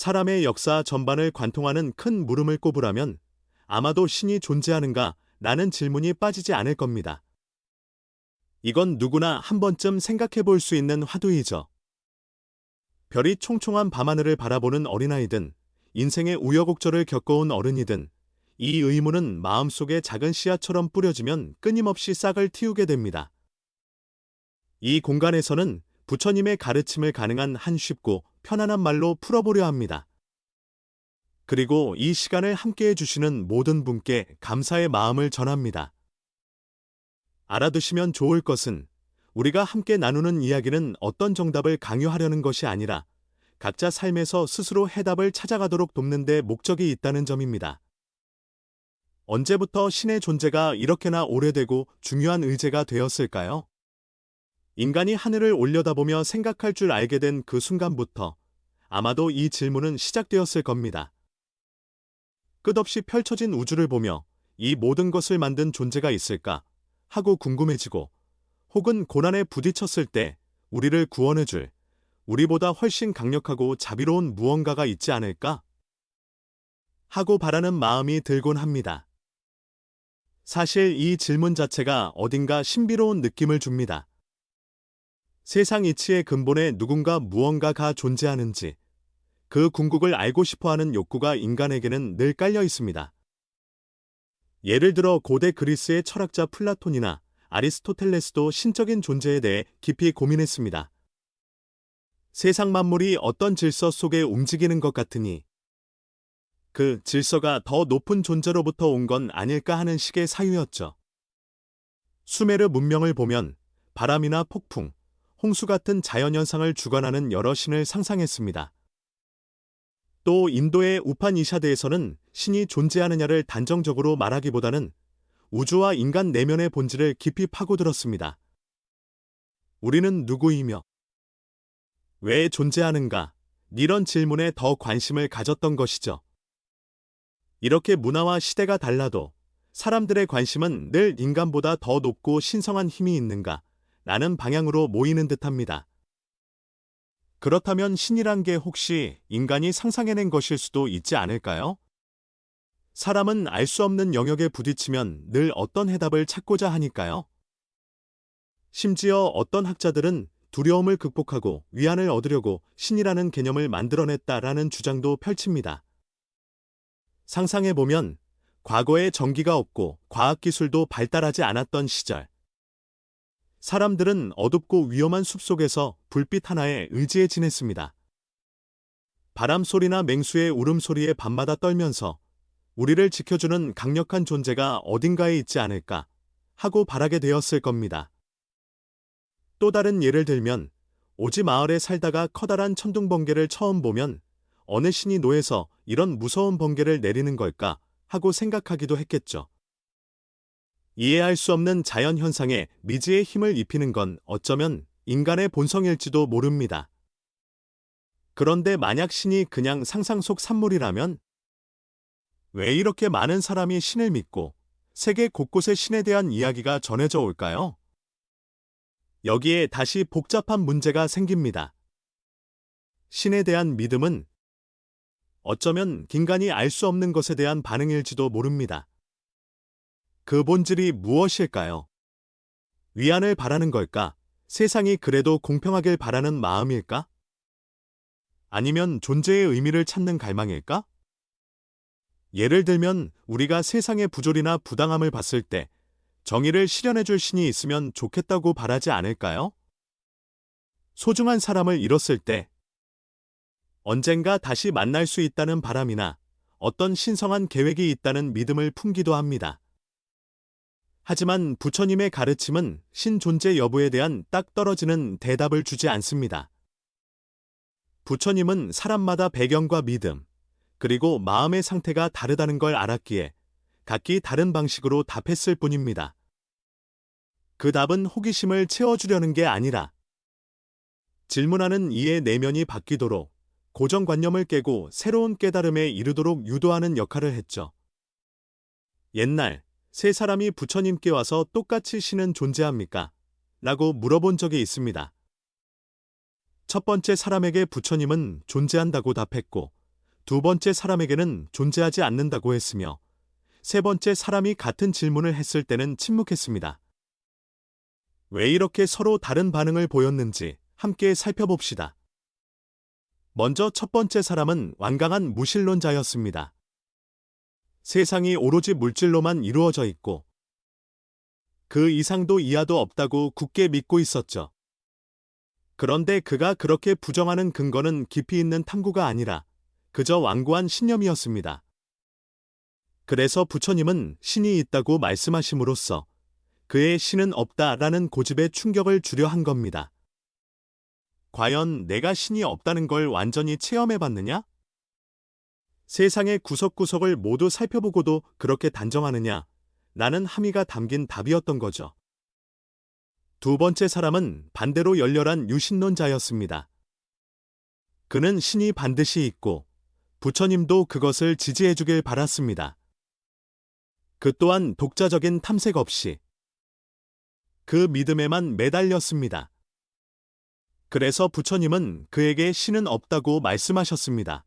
사람의 역사 전반을 관통하는 큰 물음을 꼽으라면 아마도 신이 존재하는가 라는 질문이 빠지지 않을 겁니다. 이건 누구나 한 번쯤 생각해 볼 수 있는 화두이죠. 별이 총총한 밤하늘을 바라보는 어린아이든 인생의 우여곡절을 겪어온 어른이든 이 의문은 마음속에 작은 씨앗처럼 뿌려지면 끊임없이 싹을 틔우게 됩니다. 이 공간에서는 부처님의 가르침을 가능한 한 쉽고 편안한 말로 풀어보려 합니다. 그리고 이 시간을 함께해 주시는 모든 분께 감사의 마음을 전합니다. 알아두시면 좋을 것은 우리가 함께 나누는 이야기는 어떤 정답을 강요하려는 것이 아니라 각자 삶에서 스스로 해답을 찾아가도록 돕는 데 목적이 있다는 점입니다. 언제부터 신의 존재가 이렇게나 오래되고 중요한 의제가 되었을까요? 인간이 하늘을 올려다보며 생각할 줄 알게 된 그 순간부터 아마도 이 질문은 시작되었을 겁니다. 끝없이 펼쳐진 우주를 보며 이 모든 것을 만든 존재가 있을까 하고 궁금해지고, 혹은 고난에 부딪혔을 때 우리를 구원해줄 우리보다 훨씬 강력하고 자비로운 무언가가 있지 않을까 하고 바라는 마음이 들곤 합니다. 사실 이 질문 자체가 어딘가 신비로운 느낌을 줍니다. 세상 이치의 근본에 누군가 무언가가 존재하는지 그 궁극을 알고 싶어하는 욕구가 인간에게는 늘 깔려 있습니다. 예를 들어 고대 그리스의 철학자 플라톤이나 아리스토텔레스도 신적인 존재에 대해 깊이 고민했습니다. 세상 만물이 어떤 질서 속에 움직이는 것 같으니 그 질서가 더 높은 존재로부터 온 건 아닐까 하는 식의 사유였죠. 수메르 문명을 보면 바람이나 폭풍, 홍수 같은 자연현상을 주관하는 여러 신을 상상했습니다. 또 인도의 우파니샤드에서는 신이 존재하느냐를 단정적으로 말하기보다는 우주와 인간 내면의 본질을 깊이 파고들었습니다. 우리는 누구이며 왜 존재하는가? 이런 질문에 더 관심을 가졌던 것이죠. 이렇게 문화와 시대가 달라도 사람들의 관심은 늘 인간보다 더 높고 신성한 힘이 있는가? 라는 방향으로 모이는 듯합니다. 그렇다면 신이란 게 혹시 인간이 상상해낸 것일 수도 있지 않을까요? 사람은 알 수 없는 영역에 부딪히면 늘 어떤 해답을 찾고자 하니까요. 심지어 어떤 학자들은 두려움을 극복하고 위안을 얻으려고 신이라는 개념을 만들어냈다라는 주장도 펼칩니다. 상상해보면 과거에 전기가 없고 과학기술도 발달하지 않았던 시절, 사람들은 어둡고 위험한 숲속에서 불빛 하나에 의지해 지냈습니다. 바람 소리나 맹수의 울음소리에 밤마다 떨면서 우리를 지켜주는 강력한 존재가 어딘가에 있지 않을까 하고 바라게 되었을 겁니다. 또 다른 예를 들면 오지 마을에 살다가 커다란 천둥번개를 처음 보면 어느 신이 노해서 이런 무서운 번개를 내리는 걸까 하고 생각하기도 했겠죠. 이해할 수 없는 자연현상에 미지의 힘을 입히는 건 어쩌면 인간의 본성일지도 모릅니다. 그런데 만약 신이 그냥 상상 속 산물이라면 왜 이렇게 많은 사람이 신을 믿고 세계 곳곳의 신에 대한 이야기가 전해져 올까요? 여기에 다시 복잡한 문제가 생깁니다. 신에 대한 믿음은 어쩌면 인간이 알 수 없는 것에 대한 반응일지도 모릅니다. 그 본질이 무엇일까요? 위안을 바라는 걸까? 세상이 그래도 공평하길 바라는 마음일까? 아니면 존재의 의미를 찾는 갈망일까? 예를 들면 우리가 세상의 부조리나 부당함을 봤을 때 정의를 실현해줄 신이 있으면 좋겠다고 바라지 않을까요? 소중한 사람을 잃었을 때 언젠가 다시 만날 수 있다는 바람이나 어떤 신성한 계획이 있다는 믿음을 품기도 합니다. 하지만 부처님의 가르침은 신 존재 여부에 대한 딱 떨어지는 대답을 주지 않습니다. 부처님은 사람마다 배경과 믿음, 그리고 마음의 상태가 다르다는 걸 알았기에 각기 다른 방식으로 답했을 뿐입니다. 그 답은 호기심을 채워주려는 게 아니라 질문하는 이의 내면이 바뀌도록 고정관념을 깨고 새로운 깨달음에 이르도록 유도하는 역할을 했죠. 옛날 세 사람이 부처님께 와서 똑같이 신은 존재합니까? 라고 물어본 적이 있습니다. 첫 번째 사람에게 부처님은 존재한다고 답했고 두 번째 사람에게는 존재하지 않는다고 했으며 세 번째 사람이 같은 질문을 했을 때는 침묵했습니다. 왜 이렇게 서로 다른 반응을 보였는지 함께 살펴봅시다. 먼저 첫 번째 사람은 완강한 무신론자였습니다. 세상이 오로지 물질로만 이루어져 있고 그 이상도 이하도 없다고 굳게 믿고 있었죠. 그런데 그가 그렇게 부정하는 근거는 깊이 있는 탐구가 아니라 그저 완고한 신념이었습니다. 그래서 부처님은 신이 있다고 말씀하심으로써 그의 신은 없다라는 고집에 충격을 주려 한 겁니다. 과연 내가 신이 없다는 걸 완전히 체험해봤느냐? 세상의 구석구석을 모두 살펴보고도 그렇게 단정하느냐? 라는 함의가 담긴 답이었던 거죠. 두 번째 사람은 반대로 열렬한 유신론자였습니다. 그는 신이 반드시 있고 부처님도 그것을 지지해주길 바랐습니다. 그 또한 독자적인 탐색 없이 그 믿음에만 매달렸습니다. 그래서 부처님은 그에게 신은 없다고 말씀하셨습니다.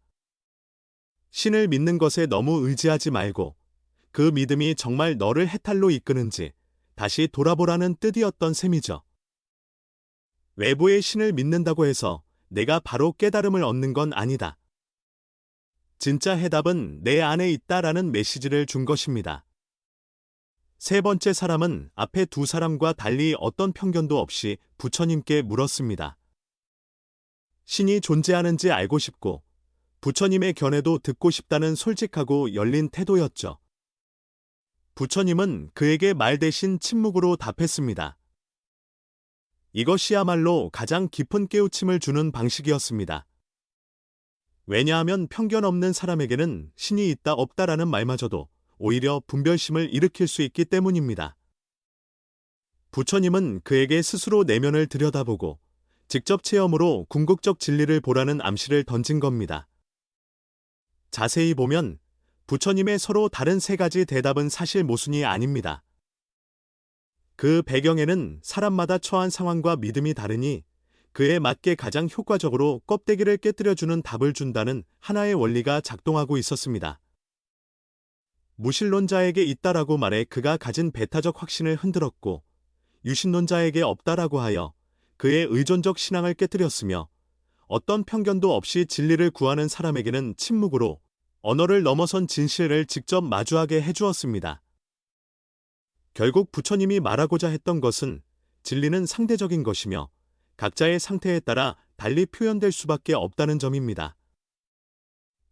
신을 믿는 것에 너무 의지하지 말고 그 믿음이 정말 너를 해탈로 이끄는지 다시 돌아보라는 뜻이었던 셈이죠. 외부의 신을 믿는다고 해서 내가 바로 깨달음을 얻는 건 아니다. 진짜 해답은 내 안에 있다라는 메시지를 준 것입니다. 세 번째 사람은 앞에 두 사람과 달리 어떤 편견도 없이 부처님께 물었습니다. 신이 존재하는지 알고 싶고 부처님의 견해도 듣고 싶다는 솔직하고 열린 태도였죠. 부처님은 그에게 말 대신 침묵으로 답했습니다. 이것이야말로 가장 깊은 깨우침을 주는 방식이었습니다. 왜냐하면 편견 없는 사람에게는 신이 있다 없다라는 말마저도 오히려 분별심을 일으킬 수 있기 때문입니다. 부처님은 그에게 스스로 내면을 들여다보고 직접 체험으로 궁극적 진리를 보라는 암시를 던진 겁니다. 자세히 보면 부처님의 서로 다른 세 가지 대답은 사실 모순이 아닙니다. 그 배경에는 사람마다 처한 상황과 믿음이 다르니 그에 맞게 가장 효과적으로 껍데기를 깨뜨려주는 답을 준다는 하나의 원리가 작동하고 있었습니다. 무신론자에게 있다라고 말해 그가 가진 배타적 확신을 흔들었고 유신론자에게 없다라고 하여 그의 의존적 신앙을 깨뜨렸으며 어떤 편견도 없이 진리를 구하는 사람에게는 침묵으로 언어를 넘어선 진실을 직접 마주하게 해주었습니다. 결국 부처님이 말하고자 했던 것은 진리는 상대적인 것이며 각자의 상태에 따라 달리 표현될 수밖에 없다는 점입니다.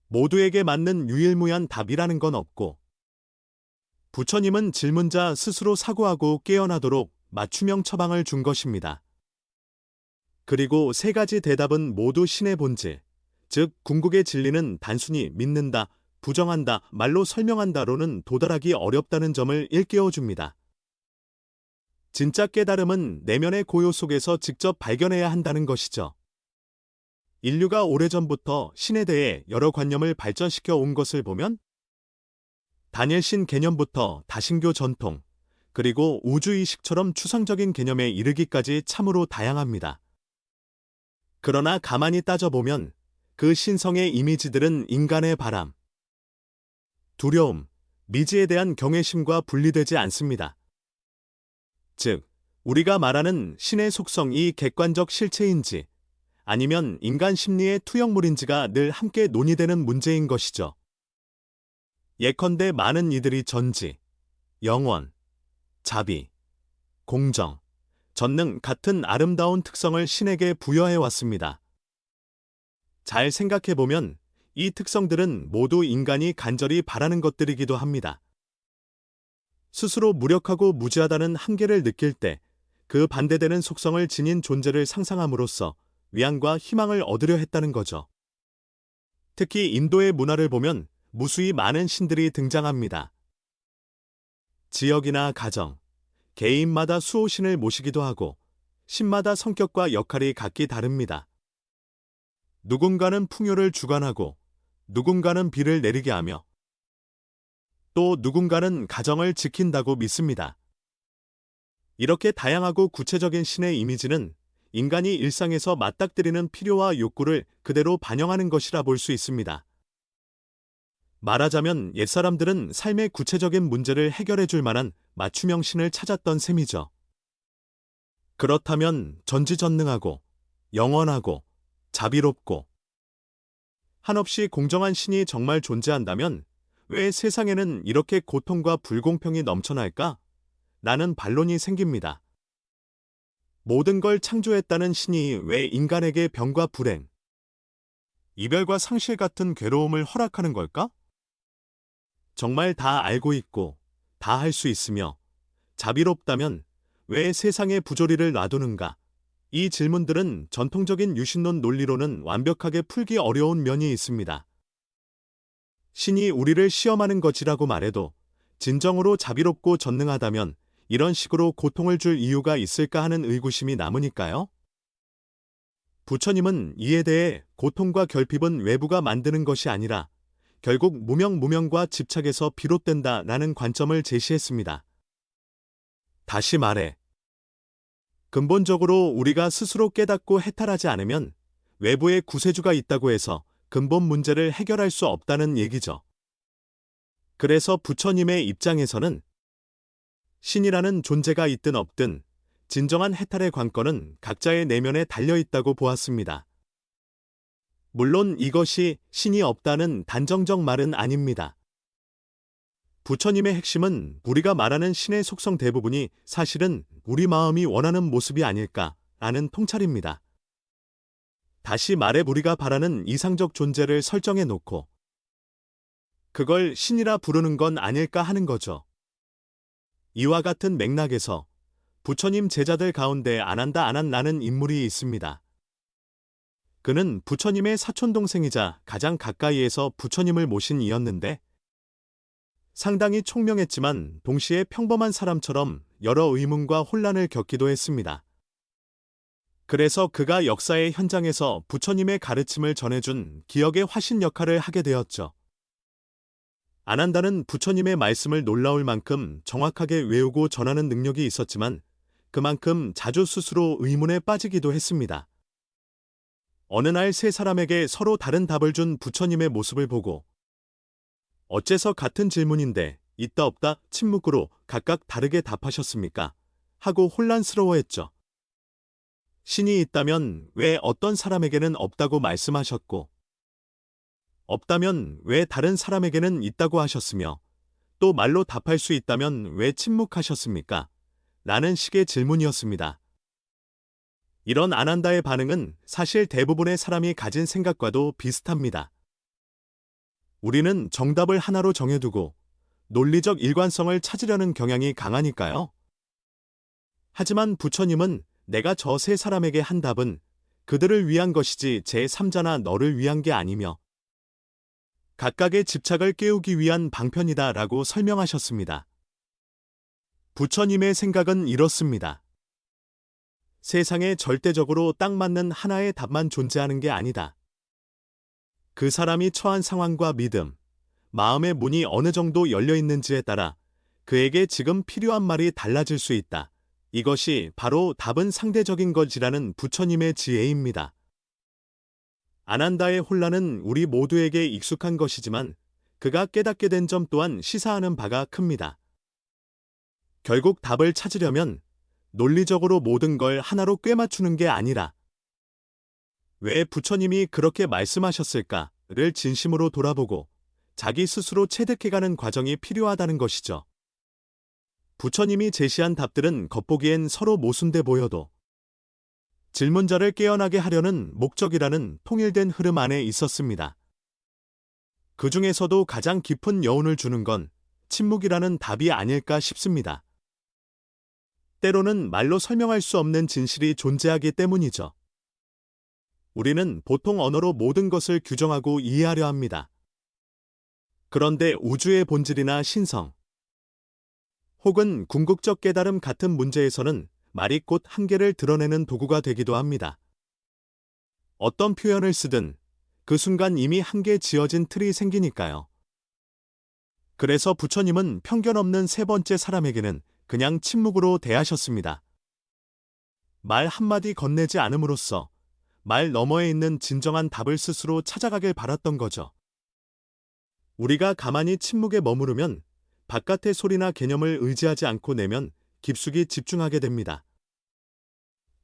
모두에게 맞는 유일무이한 답이라는 건 없고 부처님은 질문자 스스로 사고하고 깨어나도록 맞춤형 처방을 준 것입니다. 그리고 세 가지 대답은 모두 신의 본질, 즉 궁극의 진리는 단순히 믿는다, 부정한다, 말로 설명한다로는 도달하기 어렵다는 점을 일깨워줍니다. 진짜 깨달음은 내면의 고요 속에서 직접 발견해야 한다는 것이죠. 인류가 오래전부터 신에 대해 여러 관념을 발전시켜 온 것을 보면 다니엘신 개념부터 다신교 전통, 그리고 우주의식처럼 추상적인 개념에 이르기까지 참으로 다양합니다. 그러나 가만히 따져보면 그 신성의 이미지들은 인간의 바람, 두려움, 미지에 대한 경외심과 분리되지 않습니다. 즉, 우리가 말하는 신의 속성이 객관적 실체인지 아니면 인간 심리의 투영물인지가 늘 함께 논의되는 문제인 것이죠. 예컨대 많은 이들이 전지, 영원, 자비, 공정, 전능 같은 아름다운 특성을 신에게 부여해 왔습니다. 잘 생각해보면 이 특성들은 모두 인간이 간절히 바라는 것들이기도 합니다. 스스로 무력하고 무지하다는 한계를 느낄 때 그 반대되는 속성을 지닌 존재를 상상함으로써 위안과 희망을 얻으려 했다는 거죠. 특히 인도의 문화를 보면 무수히 많은 신들이 등장합니다. 지역이나 가정, 개인마다 수호신을 모시기도 하고 신마다 성격과 역할이 각기 다릅니다. 누군가는 풍요를 주관하고 누군가는 비를 내리게 하며 또 누군가는 가정을 지킨다고 믿습니다. 이렇게 다양하고 구체적인 신의 이미지는 인간이 일상에서 맞닥뜨리는 필요와 욕구를 그대로 반영하는 것이라 볼 수 있습니다. 말하자면 옛사람들은 삶의 구체적인 문제를 해결해 줄 만한 맞춤형 신을 찾았던 셈이죠. 그렇다면 전지전능하고 영원하고 자비롭고 한없이 공정한 신이 정말 존재한다면 왜 세상에는 이렇게 고통과 불공평이 넘쳐날까? 라는 반론이 생깁니다. 모든 걸 창조했다는 신이 왜 인간에게 병과 불행, 이별과 상실 같은 괴로움을 허락하는 걸까? 정말 다 알고 있고 다 할 수 있으며 자비롭다면 왜 세상에 부조리를 놔두는가? 이 질문들은 전통적인 유신론 논리로는 완벽하게 풀기 어려운 면이 있습니다. 신이 우리를 시험하는 것이라고 말해도 진정으로 자비롭고 전능하다면 이런 식으로 고통을 줄 이유가 있을까 하는 의구심이 남으니까요. 부처님은 이에 대해 고통과 결핍은 외부가 만드는 것이 아니라 결국 무명무명과 집착에서 비롯된다라는 관점을 제시했습니다. 다시 말해, 근본적으로 우리가 스스로 깨닫고 해탈하지 않으면 외부에 구세주가 있다고 해서 근본 문제를 해결할 수 없다는 얘기죠. 그래서 부처님의 입장에서는 신이라는 존재가 있든 없든 진정한 해탈의 관건은 각자의 내면에 달려 있다고 보았습니다. 물론 이것이 신이 없다는 단정적 말은 아닙니다. 부처님의 핵심은 우리가 말하는 신의 속성 대부분이 사실은 우리 마음이 원하는 모습이 아닐까라는 통찰입니다. 다시 말해 우리가 바라는 이상적 존재를 설정해 놓고 그걸 신이라 부르는 건 아닐까 하는 거죠. 이와 같은 맥락에서 부처님 제자들 가운데 아난다라는 인물이 있습니다. 그는 부처님의 사촌동생이자 가장 가까이에서 부처님을 모신 이였는데 상당히 총명했지만 동시에 평범한 사람처럼 여러 의문과 혼란을 겪기도 했습니다. 그래서 그가 역사의 현장에서 부처님의 가르침을 전해준 기억의 화신 역할을 하게 되었죠. 아난다는 부처님의 말씀을 놀라울 만큼 정확하게 외우고 전하는 능력이 있었지만 그만큼 자주 스스로 의문에 빠지기도 했습니다. 어느 날 세 사람에게 서로 다른 답을 준 부처님의 모습을 보고 어째서 같은 질문인데 있다 없다 침묵으로 각각 다르게 답하셨습니까? 하고 혼란스러워했죠. 신이 있다면 왜 어떤 사람에게는 없다고 말씀하셨고 없다면 왜 다른 사람에게는 있다고 하셨으며 또 말로 답할 수 있다면 왜 침묵하셨습니까? 라는 식의 질문이었습니다. 이런 아난다의 반응은 사실 대부분의 사람이 가진 생각과도 비슷합니다. 우리는 정답을 하나로 정해두고 논리적 일관성을 찾으려는 경향이 강하니까요. 하지만 부처님은 내가 저 세 사람에게 한 답은 그들을 위한 것이지 제3자나 너를 위한 게 아니며 각각의 집착을 깨우기 위한 방편이다 라고 설명하셨습니다. 부처님의 생각은 이렇습니다. 세상에 절대적으로 딱 맞는 하나의 답만 존재하는 게 아니다. 그 사람이 처한 상황과 믿음, 마음의 문이 어느 정도 열려 있는지에 따라 그에게 지금 필요한 말이 달라질 수 있다. 이것이 바로 답은 상대적인 것이라는 부처님의 지혜입니다. 아난다의 혼란은 우리 모두에게 익숙한 것이지만 그가 깨닫게 된 점 또한 시사하는 바가 큽니다. 결국 답을 찾으려면 논리적으로 모든 걸 하나로 꿰맞추는 게 아니라 왜 부처님이 그렇게 말씀하셨을까를 진심으로 돌아보고 자기 스스로 체득해가는 과정이 필요하다는 것이죠. 부처님이 제시한 답들은 겉보기엔 서로 모순돼 보여도 질문자를 깨어나게 하려는 목적이라는 통일된 흐름 안에 있었습니다. 그 중에서도 가장 깊은 여운을 주는 건 침묵이라는 답이 아닐까 싶습니다. 때로는 말로 설명할 수 없는 진실이 존재하기 때문이죠. 우리는 보통 언어로 모든 것을 규정하고 이해하려 합니다. 그런데 우주의 본질이나 신성, 혹은 궁극적 깨달음 같은 문제에서는 말이 곧 한계를 드러내는 도구가 되기도 합니다. 어떤 표현을 쓰든 그 순간 이미 한계 지어진 틀이 생기니까요. 그래서 부처님은 편견 없는 세 번째 사람에게는 그냥 침묵으로 대하셨습니다. 말 한마디 건네지 않음으로써 말 너머에 있는 진정한 답을 스스로 찾아가길 바랐던 거죠. 우리가 가만히 침묵에 머무르면 바깥의 소리나 개념을 의지하지 않고 내면 깊숙이 집중하게 됩니다.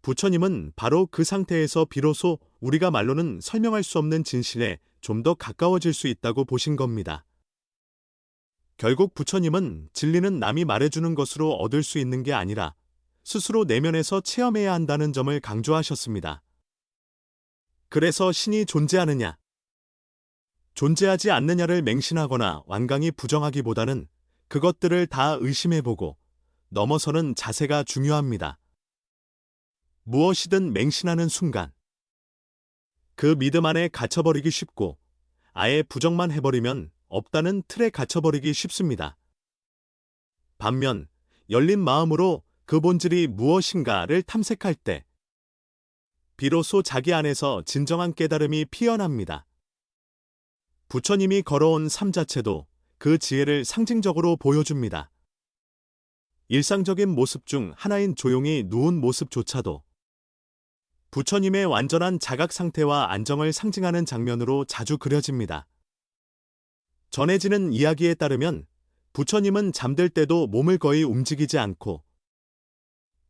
부처님은 바로 그 상태에서 비로소 우리가 말로는 설명할 수 없는 진실에 좀 더 가까워질 수 있다고 보신 겁니다. 결국 부처님은 진리는 남이 말해주는 것으로 얻을 수 있는 게 아니라 스스로 내면에서 체험해야 한다는 점을 강조하셨습니다. 그래서 신이 존재하느냐, 존재하지 않느냐를 맹신하거나 완강히 부정하기보다는 그것들을 다 의심해보고 넘어서는 자세가 중요합니다. 무엇이든 맹신하는 순간, 그 믿음 안에 갇혀버리기 쉽고 아예 부정만 해버리면 없다는 틀에 갇혀버리기 쉽습니다. 반면 열린 마음으로 그 본질이 무엇인가를 탐색할 때 비로소 자기 안에서 진정한 깨달음이 피어납니다. 부처님이 걸어온 삶 자체도 그 지혜를 상징적으로 보여줍니다. 일상적인 모습 중 하나인 조용히 누운 모습조차도 부처님의 완전한 자각 상태와 안정을 상징하는 장면으로 자주 그려집니다. 전해지는 이야기에 따르면 부처님은 잠들 때도 몸을 거의 움직이지 않고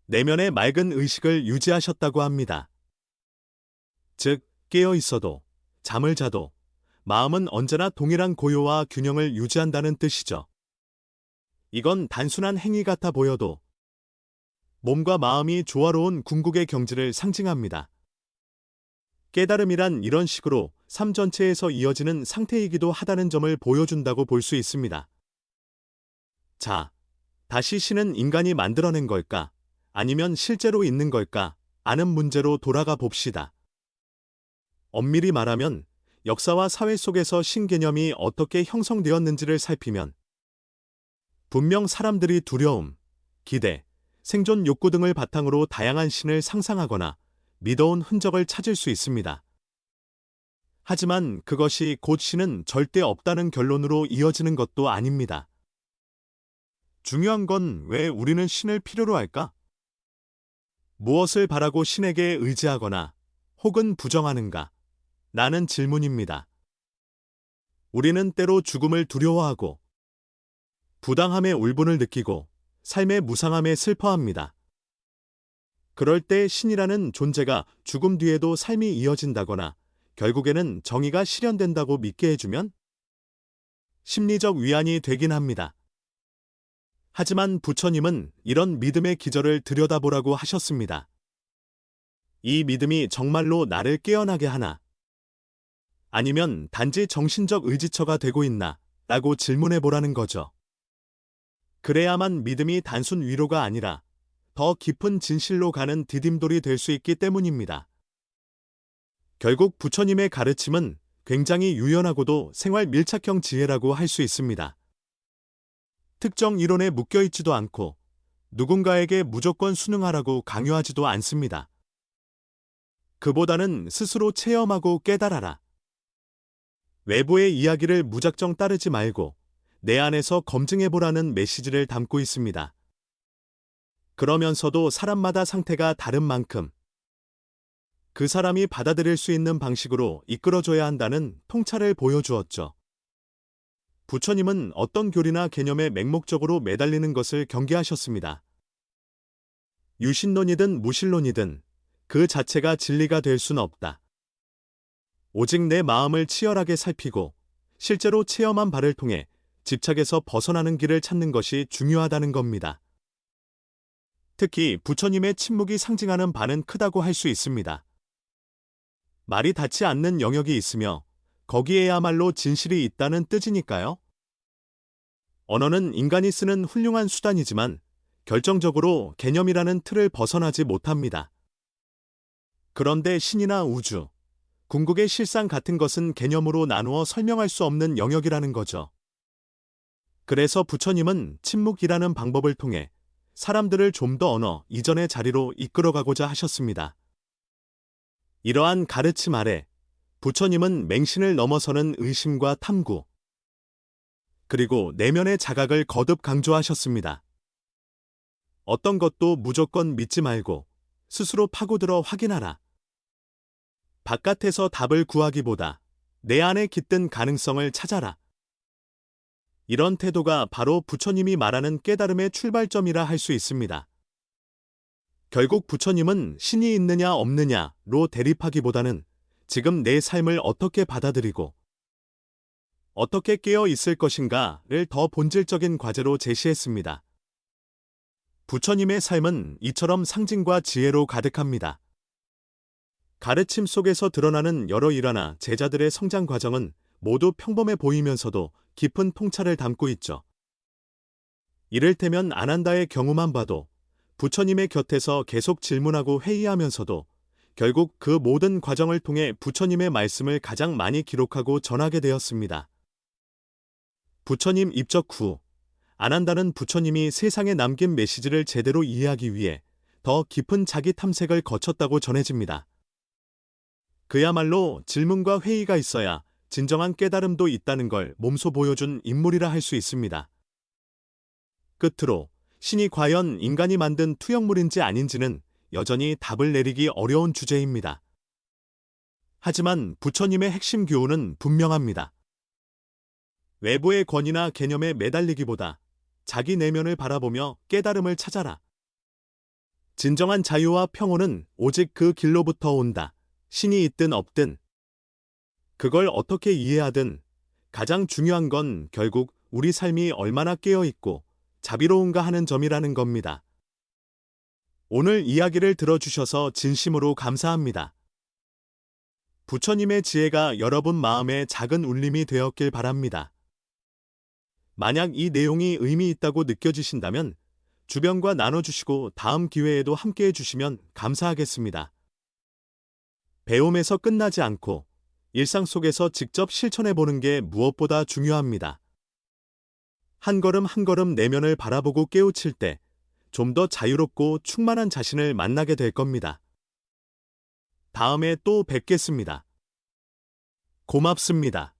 내면의 맑은 의식을 유지하셨다고 합니다. 즉, 깨어 있어도 잠을 자도 마음은 언제나 동일한 고요와 균형을 유지한다는 뜻이죠. 이건 단순한 행위 같아 보여도 몸과 마음이 조화로운 궁극의 경지를 상징합니다. 깨달음이란 이런 식으로 삶 전체에서 이어지는 상태이기도 하다는 점을 보여준다고 볼 수 있습니다. 자, 다시 신은 인간이 만들어낸 걸까? 아니면 실제로 있는 걸까? 아는 문제로 돌아가 봅시다. 엄밀히 말하면 역사와 사회 속에서 신 개념이 어떻게 형성되었는지를 살피면 분명 사람들이 두려움, 기대, 생존 욕구 등을 바탕으로 다양한 신을 상상하거나 믿어온 흔적을 찾을 수 있습니다. 하지만 그것이 곧 신은 절대 없다는 결론으로 이어지는 것도 아닙니다. 중요한 건 왜 우리는 신을 필요로 할까? 무엇을 바라고 신에게 의지하거나 혹은 부정하는가? 라는 질문입니다. 우리는 때로 죽음을 두려워하고 부당함의 울분을 느끼고 삶의 무상함에 슬퍼합니다. 그럴 때 신이라는 존재가 죽음 뒤에도 삶이 이어진다거나 결국에는 정의가 실현된다고 믿게 해주면 심리적 위안이 되긴 합니다. 하지만 부처님은 이런 믿음의 기저를 들여다보라고 하셨습니다. 이 믿음이 정말로 나를 깨어나게 하나? 아니면 단지 정신적 의지처가 되고 있나? 라고 질문해 보라는 거죠. 그래야만 믿음이 단순 위로가 아니라 더 깊은 진실로 가는 디딤돌이 될 수 있기 때문입니다. 결국 부처님의 가르침은 굉장히 유연하고도 생활 밀착형 지혜라고 할 수 있습니다. 특정 이론에 묶여있지도 않고 누군가에게 무조건 순응하라고 강요하지도 않습니다. 그보다는 스스로 체험하고 깨달아라. 외부의 이야기를 무작정 따르지 말고 내 안에서 검증해보라는 메시지를 담고 있습니다. 그러면서도 사람마다 상태가 다른 만큼 그 사람이 받아들일 수 있는 방식으로 이끌어줘야 한다는 통찰을 보여주었죠. 부처님은 어떤 교리나 개념에 맹목적으로 매달리는 것을 경계하셨습니다. 유신론이든 무신론이든 그 자체가 진리가 될 수는 없다. 오직 내 마음을 치열하게 살피고 실제로 체험한 바를 통해 집착에서 벗어나는 길을 찾는 것이 중요하다는 겁니다. 특히 부처님의 침묵이 상징하는 바는 크다고 할 수 있습니다. 말이 닿지 않는 영역이 있으며 거기에야말로 진실이 있다는 뜻이니까요. 언어는 인간이 쓰는 훌륭한 수단이지만 결정적으로 개념이라는 틀을 벗어나지 못합니다. 그런데 신이나 우주, 궁극의 실상 같은 것은 개념으로 나누어 설명할 수 없는 영역이라는 거죠. 그래서 부처님은 침묵이라는 방법을 통해 사람들을 좀 더 언어 이전의 자리로 이끌어가고자 하셨습니다. 이러한 가르침 아래 부처님은 맹신을 넘어서는 의심과 탐구, 그리고 내면의 자각을 거듭 강조하셨습니다. 어떤 것도 무조건 믿지 말고 스스로 파고들어 확인하라. 바깥에서 답을 구하기보다 내 안에 깃든 가능성을 찾아라. 이런 태도가 바로 부처님이 말하는 깨달음의 출발점이라 할 수 있습니다. 결국 부처님은 신이 있느냐 없느냐로 대립하기보다는 지금 내 삶을 어떻게 받아들이고 어떻게 깨어 있을 것인가를 더 본질적인 과제로 제시했습니다. 부처님의 삶은 이처럼 상징과 지혜로 가득합니다. 가르침 속에서 드러나는 여러 일화나 제자들의 성장 과정은 모두 평범해 보이면서도 깊은 통찰을 담고 있죠. 이를테면 아난다의 경우만 봐도 부처님의 곁에서 계속 질문하고 회의하면서도 결국 그 모든 과정을 통해 부처님의 말씀을 가장 많이 기록하고 전하게 되었습니다. 부처님 입적 후 아난다는 부처님이 세상에 남긴 메시지를 제대로 이해하기 위해 더 깊은 자기 탐색을 거쳤다고 전해집니다. 그야말로 질문과 회의가 있어야 진정한 깨달음도 있다는 걸 몸소 보여준 인물이라 할 수 있습니다. 끝으로 신이 과연 인간이 만든 투영물인지 아닌지는 여전히 답을 내리기 어려운 주제입니다. 하지만 부처님의 핵심 교훈은 분명합니다. 외부의 권위나 개념에 매달리기보다 자기 내면을 바라보며 깨달음을 찾아라. 진정한 자유와 평온은 오직 그 길로부터 온다. 신이 있든 없든 그걸 어떻게 이해하든 가장 중요한 건 결국 우리 삶이 얼마나 깨어있고 자비로운가 하는 점이라는 겁니다. 오늘 이야기를 들어주셔서 진심으로 감사합니다. 부처님의 지혜가 여러분 마음에 작은 울림이 되었길 바랍니다. 만약 이 내용이 의미 있다고 느껴지신다면 주변과 나눠주시고 다음 기회에도 함께해 주시면 감사하겠습니다. 배움에서 끝나지 않고 일상 속에서 직접 실천해보는 게 무엇보다 중요합니다. 한 걸음 한 걸음 내면을 바라보고 깨우칠 때 좀 더 자유롭고 충만한 자신을 만나게 될 겁니다. 다음에 또 뵙겠습니다. 고맙습니다.